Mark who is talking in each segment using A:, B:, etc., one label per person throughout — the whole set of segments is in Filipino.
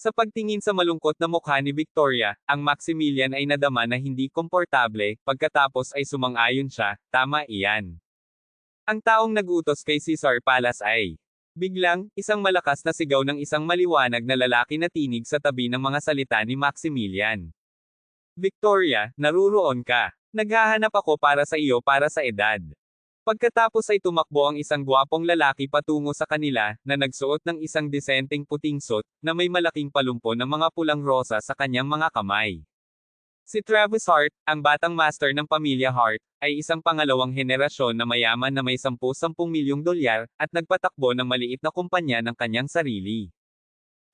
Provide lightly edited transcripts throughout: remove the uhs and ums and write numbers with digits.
A: Sa pagtingin sa malungkot na mukha ni Victoria, ang Maximilian ay nadama na hindi komportable, pagkatapos ay sumang-ayon siya, tama iyan. Ang taong nag-utos kay Caesar Palace ay. Biglang, isang malakas na sigaw ng isang maliwanag na lalaki na tinig sa tabi ng mga salita ni Maximilian. Victoria, naruroon ka. Naghahanap ako para sa iyo para sa edad. Pagkatapos ay tumakbo ang isang gwapong lalaki patungo sa kanila, na nagsuot ng isang disenteng puting suit, na may malaking palumpo ng mga pulang rosa sa kanyang mga kamay. Si Travis Hart, ang batang master ng pamilya Hart, ay isang pangalawang henerasyon na mayaman na may 10-10 milyong dolyar, at nagpatakbo ng maliit na kumpanya ng kanyang sarili.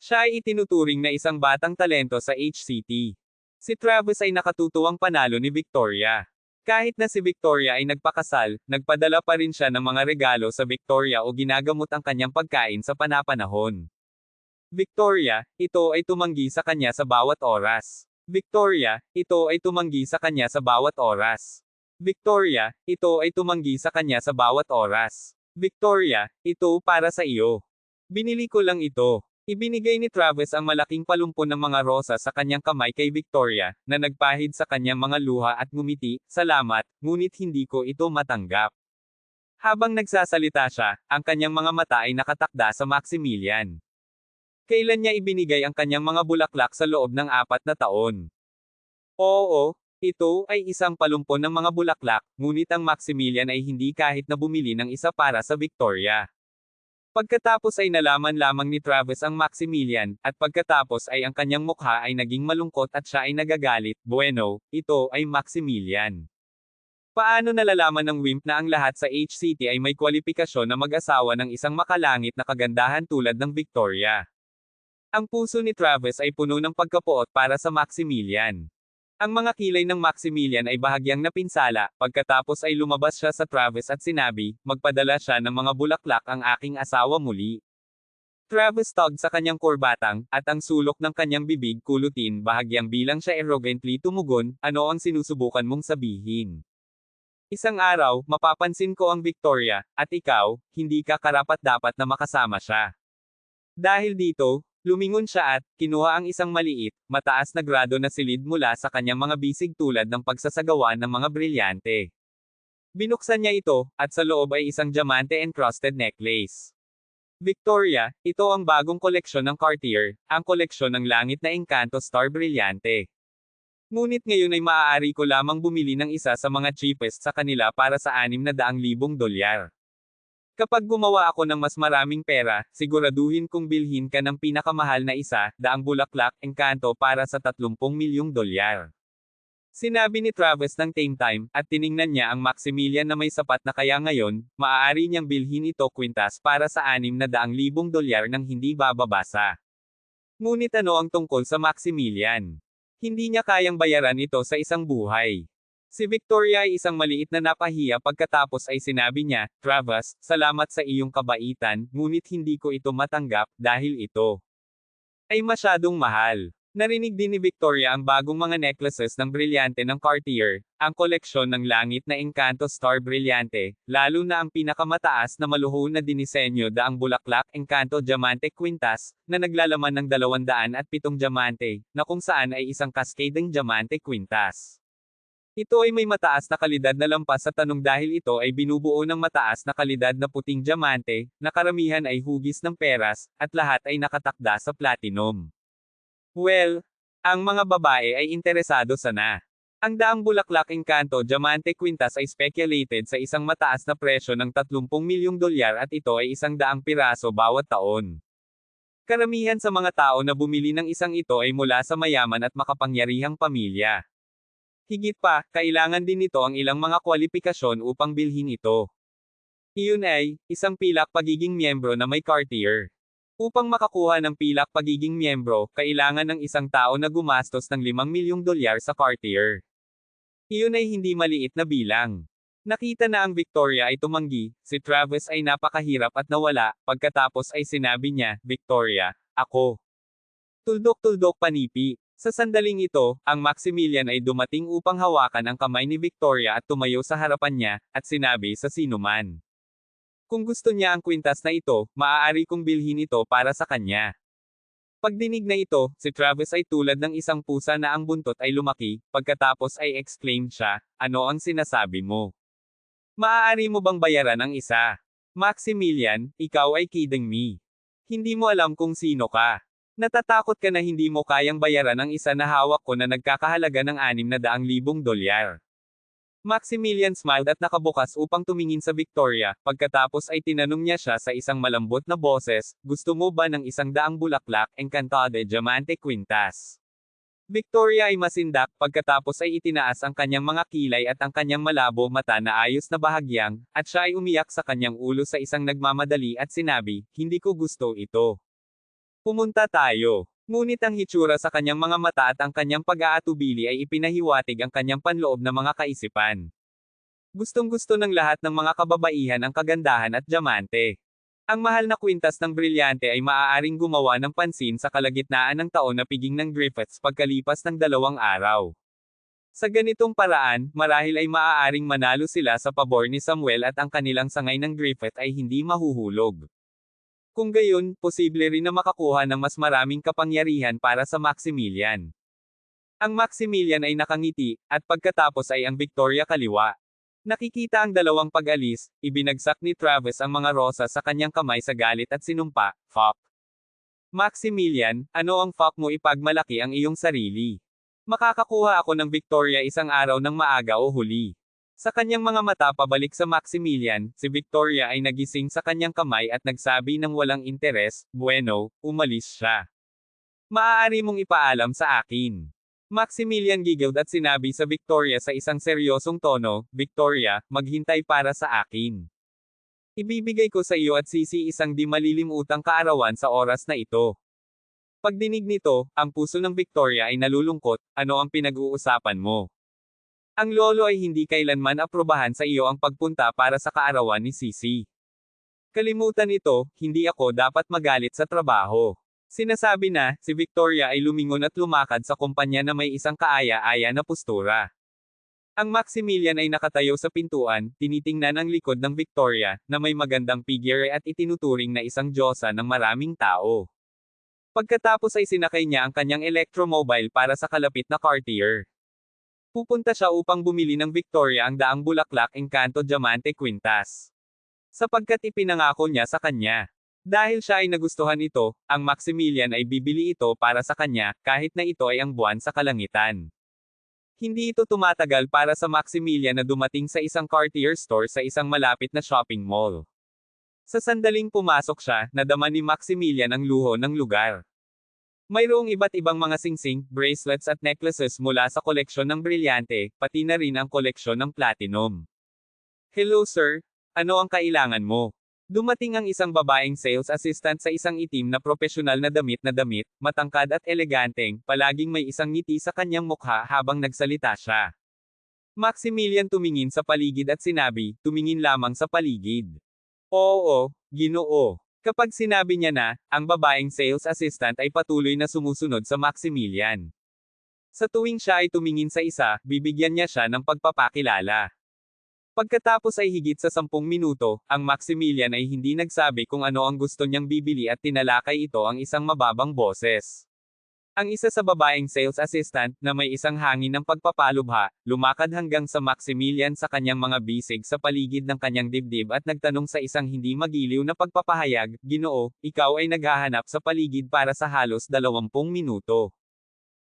A: Siya ay itinuturing na isang batang talento sa HCT. Si Travis ay nakatutuwang panalo ni Victoria. Kahit na si Victoria ay nagpakasal, nagpadala pa rin siya ng mga regalo sa Victoria o ginagamot ang kanyang pagkain sa panapanahon. Victoria, ito ay tumanggi sa kanya sa bawat oras. Victoria, ito ay tumanggi sa kanya sa bawat oras. Victoria, ito ay tumanggi sa kanya sa bawat oras. Victoria, ito para sa iyo. Binili ko lang ito. Ibinigay ni Travis ang malaking palumpo ng mga rosa sa kanyang kamay kay Victoria, na nagpahid sa kanyang mga luha at ngumiti, salamat, ngunit hindi ko ito matanggap. Habang nagsasalita siya, ang kanyang mga mata ay nakatakda sa Maximilian. Kailan niya ibinigay ang kanyang mga bulaklak sa loob ng 4 na taon? Oo, ito ay isang palumpo ng mga bulaklak, ngunit ang Maximilian ay hindi kahit na bumili ng isa para sa Victoria. Pagkatapos ay nalaman lamang ni Travis ang Maximilian, at pagkatapos ay ang kanyang mukha ay naging malungkot at siya ay nagagalit, bueno, ito ay Maximilian. Paano nalalaman ng wimp na ang lahat sa HCT ay may kwalipikasyon na mag-asawa ng isang makalangit na kagandahan tulad ng Victoria? Ang puso ni Travis ay puno ng pagkapuot para sa Maximilian. Ang mga kilay ng Maximilian ay bahagyang napinsala, pagkatapos ay lumabas siya sa Travis at sinabi, magpadala siya ng mga bulaklak ang aking asawa muli. Travis tugged sa kanyang kurbatang, at ang sulok ng kanyang bibig kulutin bahagyang bilang siya arrogantly tumugon, ano ang sinusubukan mong sabihin? Isang araw, mapapansin ko ang Victoria, at ikaw, hindi ka karapat-dapat na makasama siya. Dahil dito, lumingon siya at, kinuha ang isang maliit, mataas na grado na silid mula sa kanyang mga bisig tulad ng pagsasagawa ng mga brilyante. Binuksan niya ito, at sa loob ay isang diamante-encrusted necklace. Victoria, ito ang bagong koleksyon ng Cartier, ang koleksyon ng langit na engkanto star brilyante. Ngunit ngayon ay maaari ko lamang bumili ng isa sa mga cheapest sa kanila para sa 600,000 dolyar. Kapag gumawa ako ng mas maraming pera, siguraduhin kong bilhin ka ng pinakamahal na isa, daang bulaklak, engkanto para sa 30 milyong dolyar. Sinabi ni Travis ng same time, at tiningnan niya ang Maximilian na may sapat na kaya ngayon, maaari niyang bilhin ito kwintas para sa 600,000 dolyar nang hindi bababasa. Ngunit ano ang tungkol sa Maximilian? Hindi niya kayang bayaran ito sa isang buhay. Si Victoria ay isang maliit na napahiya pagkatapos ay sinabi niya, Travis, salamat sa iyong kabaitan, ngunit hindi ko ito matanggap, dahil ito ay masyadong mahal. Narinig din ni Victoria ang bagong mga necklaces ng brilyante ng Cartier, ang koleksyon ng langit na engkanto star brilyante, lalo na ang pinakamataas na maluho na dinisenyo daang bulaklak engkanto diamante quintas, na naglalaman ng 207 diamante, na kung saan ay isang cascading diamante quintas. Ito ay may mataas na kalidad na lampas sa tanong dahil ito ay binubuo ng mataas na kalidad na puting diamante, na karamihan ay hugis ng peras, at lahat ay nakatakda sa platinum. Well, ang mga babae ay interesado sana. Ang daang bulaklak engkanto diamante quintas ay speculated sa isang mataas na presyo ng 30 milyong dolyar at ito ay 100 piraso bawat taon. Karamihan sa mga tao na bumili ng isang ito ay mula sa mayaman at makapangyarihang pamilya. Higit pa, kailangan din nito ang ilang mga kwalipikasyon upang bilhin ito. Iyon ay, isang pilak pagiging miyembro na may Cartier. Upang makakuha ng pilak pagiging miyembro, kailangan ng isang tao na gumastos ng 5 milyong dolyar sa Cartier. Iyon ay hindi maliit na bilang. Nakita na ang Victoria ay tumanggi, si Travis ay napakahirap at nawala, pagkatapos ay sinabi niya, Victoria, ako. Tuldok-tuldok panipi. Sa sandaling ito, ang Maximilian ay dumating upang hawakan ang kamay ni Victoria at tumayo sa harapan niya, at sinabi sa sinuman. Kung gusto niya ang kwintas na ito, maaari kong bilhin ito para sa kanya. Pagdinig na ito, si Travis ay tulad ng isang pusa na ang buntot ay lumaki, pagkatapos ay exclaimed siya, "Ano ang sinasabi mo? Maaari mo bang bayaran ang isa? Maximilian, ikaw ay kidding me. Hindi mo alam kung sino ka. Natatakot ka na hindi mo kayang bayaran ang isa na hawak ko na nagkakahalaga ng $600,000. Maximilian smiled at nakabukas upang tumingin sa Victoria, pagkatapos ay tinanong niya siya sa isang malambot na boses, "Gusto mo ba ng 100 bulaklak, Encantada de Diamante Quintas?" Victoria ay masindak, pagkatapos ay itinaas ang kanyang mga kilay at ang kanyang malabo mata na ayos na bahagyang, at siya ay umiyak sa kanyang ulo sa isang nagmamadali at sinabi, "Hindi ko gusto ito. Pumunta tayo." Ngunit ang hitsura sa kanyang mga mata at ang kanyang pag-aatubili ay ipinahiwatig ang kanyang panloob na mga kaisipan. Gustong-gusto ng lahat ng mga kababaihan ang kagandahan at diamante. Ang mahal na kwintas ng brilyante ay maaaring gumawa ng pansin sa kalagitnaan ng taon na piging ng Griffiths pagkalipas ng 2 araw. Sa ganitong paraan, marahil ay maaaring manalo sila sa pabor ni Samuel at ang kanilang sangay ng Griffith ay hindi mahuhulog. Kung gayon, posible rin na makakuha ng mas maraming kapangyarihan para sa Maximilian. Ang Maximilian ay nakangiti, at pagkatapos ay ang Victoria kaliwa. Nakikita ang dalawang pag-alis, ibinagsak ni Travis ang mga rosa sa kanyang kamay sa galit at sinumpa, "Fuck. Maximilian, ano ang fuck mo, ipagmalaki ang iyong sarili? Makakakuha ako ng Victoria isang araw ng maaga o huli." Sa kanyang mga mata pabalik sa Maximilian, si Victoria ay nagising sa kanyang kamay at nagsabi ng walang interes, "Bueno, umalis siya. Maaari mong ipaalam sa akin." Maximilian giggled at sinabi sa Victoria sa isang seryosong tono, "Victoria, maghintay para sa akin. Ibibigay ko sa iyo at Sisi isang di malilimutang kaarawan sa oras na ito." Pagdinig nito, ang puso ng Victoria ay nalulungkot, "Ano ang pinag-uusapan mo? Ang lolo ay hindi kailanman aprobahan sa iyo ang pagpunta para sa kaarawan ni Sisi. Kalimutan ito, hindi ako dapat magalit sa trabaho." Sinasabi na, si Victoria ay lumingon at lumakad sa kumpanya na may isang kaaya-aya na postura. Ang Maximilian ay nakatayo sa pintuan, tinitingnan ang likod ng Victoria, na may magandang figure at itinuturing na isang diyosa ng maraming tao. Pagkatapos ay sinakay niya ang kanyang electromobile para sa kalapit na Cartier. Pupunta siya upang bumili ng Victoria ang 100 bulaklak Encanto Diamante Quintas. Sapagkat ipinangako niya sa kanya. Dahil siya ay nagustuhan ito, ang Maximilian ay bibili ito para sa kanya, kahit na ito ay ang buwan sa kalangitan. Hindi ito tumatagal para sa Maximilian na dumating sa isang Cartier store sa isang malapit na shopping mall. Sa sandaling pumasok siya, nadama ni Maximilian ang luho ng lugar. Mayroong iba't ibang mga singsing, bracelets at necklaces mula sa koleksyon ng brilyante, pati na rin ang koleksyon ng platinum. "Hello sir, ano ang kailangan mo?" Dumating ang isang babaeng sales assistant sa isang itim na profesional na damit, matangkad at eleganteng, palaging may isang ngiti sa kanyang mukha habang nagsalita siya. Maximilian tumingin sa paligid at sinabi, "Tumingin lamang sa paligid." "Oo, Ginoo." Kapag sinabi niya na, ang babaeng sales assistant ay patuloy na sumusunod sa Maximilian. Sa tuwing siya ay tumingin sa isa, bibigyan niya siya ng pagpapakilala. Pagkatapos ay higit sa 10 minuto, ang Maximilian ay hindi nagsabi kung ano ang gusto niyang bibili at tinalakay ito ang isang mababang boses. Ang isa sa babaeng sales assistant, na may isang hangin ng pagpapalubha, lumakad hanggang sa Maximilian sa kanyang mga bisig sa paligid ng kanyang dibdib at nagtanong sa isang hindi magiliw na pagpapahayag, "Ginoo, ikaw ay naghahanap sa paligid para sa halos 20 minuto.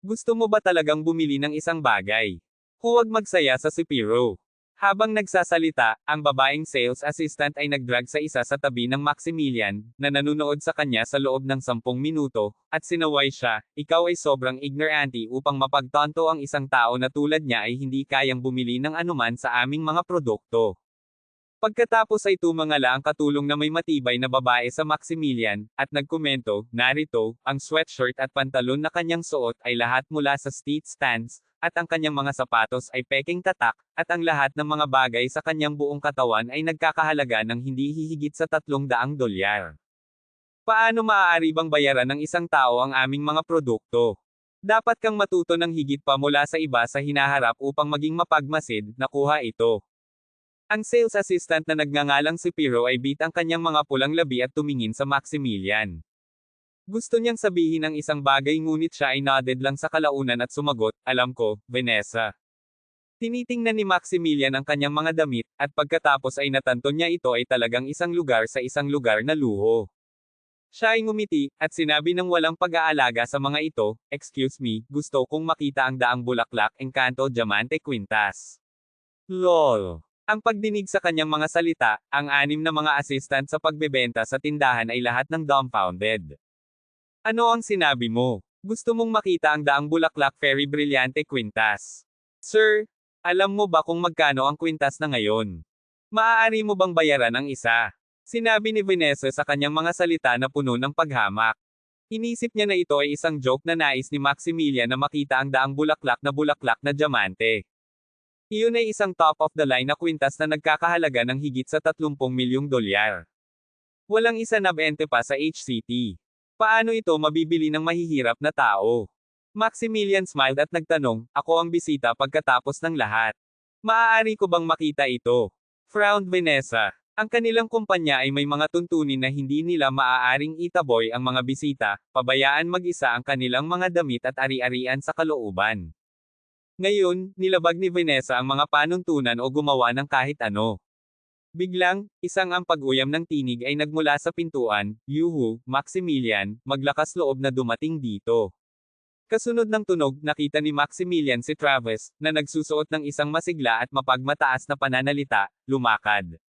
A: Gusto mo ba talagang bumili ng isang bagay? Huwag magsaya sa sipiro." Habang nagsasalita, ang babaeng sales assistant ay nagdrag sa isa sa tabi ng Maximilian, na nanunood sa kanya sa loob ng 10 minuto, at sinaway siya, "Ikaw ay sobrang ignorante upang mapagtanto ang isang tao na tulad niya ay hindi kayang bumili ng anuman sa aming mga produkto." Pagkatapos ay tumangala ang katulong na may matibay na babae sa Maximilian, at nagkomento, "Narito, ang sweatshirt at pantalon na kanyang suot ay lahat mula sa street stands, at ang kanyang mga sapatos ay peking tatak, at ang lahat ng mga bagay sa kanyang buong katawan ay nagkakahalaga ng hindi hihigit sa $300. Paano maaari bang bayaran ng isang tao ang aming mga produkto? Dapat kang matuto ng higit pa mula sa iba sa hinaharap upang maging mapagmasid, nakuha ito." Ang sales assistant na nagngangalang si Piro ay bit ang kanyang mga pulang labi at tumingin sa Maximilian. Gusto niyang sabihin ang isang bagay ngunit siya ay nodded lang sa kalaunan at sumagot, alam ko, Vanessa. Tinitingnan ni Maximilian ang kanyang mga damit, at pagkatapos ay natanto niya ito ay talagang isang lugar sa isang lugar na luho. Siya ay ngumiti, at sinabi ng walang pag-aalaga sa mga ito, excuse me, gusto kong makita ang daang bulaklak, Encanto Diamante Quintas. LOL. Ang pagdinig sa kanyang mga salita, ang 6 na mga assistant sa pagbebenta sa tindahan ay lahat ng dumbfounded. Ano ang sinabi mo? Gusto mong makita ang daang bulaklak Fairy Brillante Quintas? Sir, alam mo ba kung magkano ang kwintas na ngayon? Maaari mo bang bayaran ang isa? Sinabi ni Vanessa sa kanyang mga salita na puno ng paghamak. Inisip niya na ito ay isang joke na nais ni Maximilian na makita ang daang bulaklak na diamante. Iyon ay isang top-of-the-line na kwintas na nagkakahalaga ng higit sa 30 milyong dolyar. Walang isa na bente pa sa HCT. Paano ito mabibili ng mahihirap na tao? Maximilian smiled at nagtanong, ako ang bisita pagkatapos ng lahat. Maaari ko bang makita ito? Frowned Vanessa. Ang kanilang kumpanya ay may mga tuntunin na hindi nila maaaring itaboy ang mga bisita, pabayaan mag-isa ang kanilang mga damit at ari-arian sa kalooban. Ngayon, nilabag ni Vanessa ang mga panuntunan o gumawa ng kahit ano. Biglang, isang ang pag-uyam ng tinig ay nagmula sa pintuan, yuhu, Maximilian, maglakas loob na dumating dito. Kasunod ng tunog, nakita ni Maximilian si Travis, na nagsusuot ng isang masigla at mapagmataas na pananalita, lumakad.